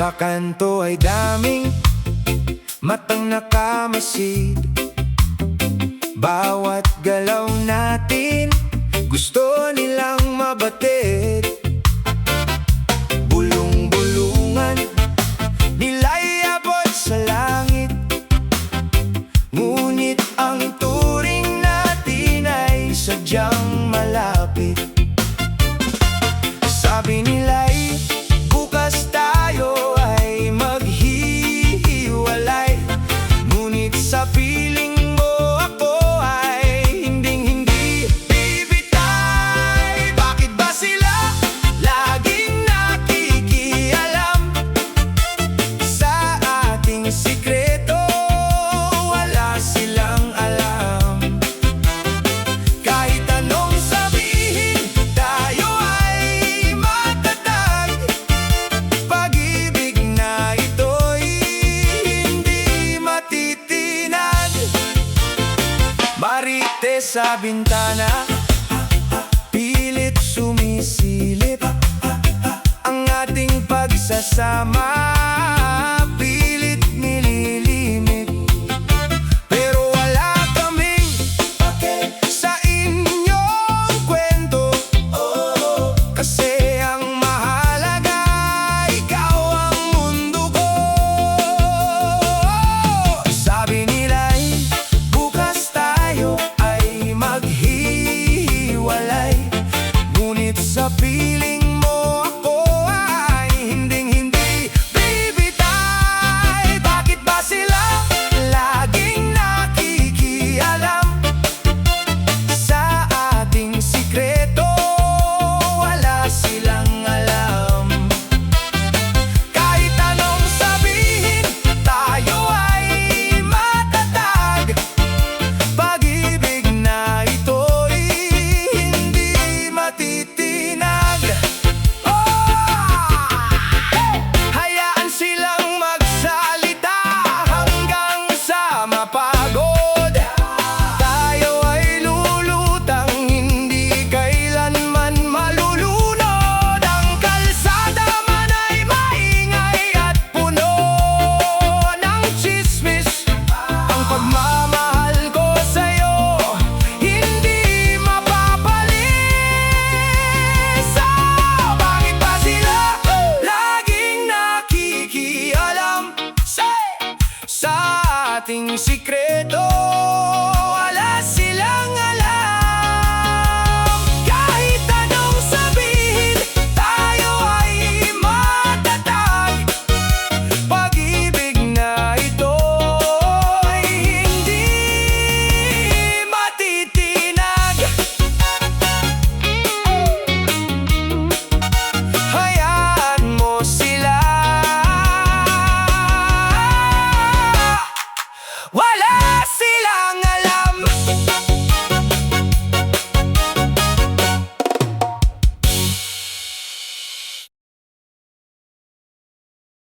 Sa kanto ay daming matang nakamasid. Bawat galaw natin gusto nilang mabatid. Bulong-bulungan nila'y abot sa langit, ngunit ang turing natin ay sadyang malapit. Sabi nila'y bukas tayo ay maghihiwalay, ngunit sa piling mo ako ay hinding-hindi bibitay. Bakit ba sila laging nakikialam sa ating sikreto? Wala silang alam. Kahit anong sabihin, tayo ay matatag. Pag-ibig na ito'y hindi matitinag. Marites sa bintana, pilit sumisilip. Ang ating pagsasama pilit nililimit. Pero wala kaming pake sa inyong kwento, kasi ang mahalaga, ikaw ang mundo ko. Sabi nila'y bukas tayo ay maghihiwalay, ngunit sa piling mo ako ay hinding-hindi bibitay. Bakit ba sila laging nakikialam sa ating sikreto? Wala silang alam. Kahit anong sabihin, tayo ay matatag. Pag-ibig na ito'y hindi matitinag. Hayaan silang magsalita hanggang sa mapagod. Tayo ay lulutang, hindi kailanman malulunod. Ang kalsada man ay maingay at puno ng tsismis. Ang pagmamahal ko sa'yo hindi mapapalis. Bakit ba sila laging nakikialam sa ating sikreto?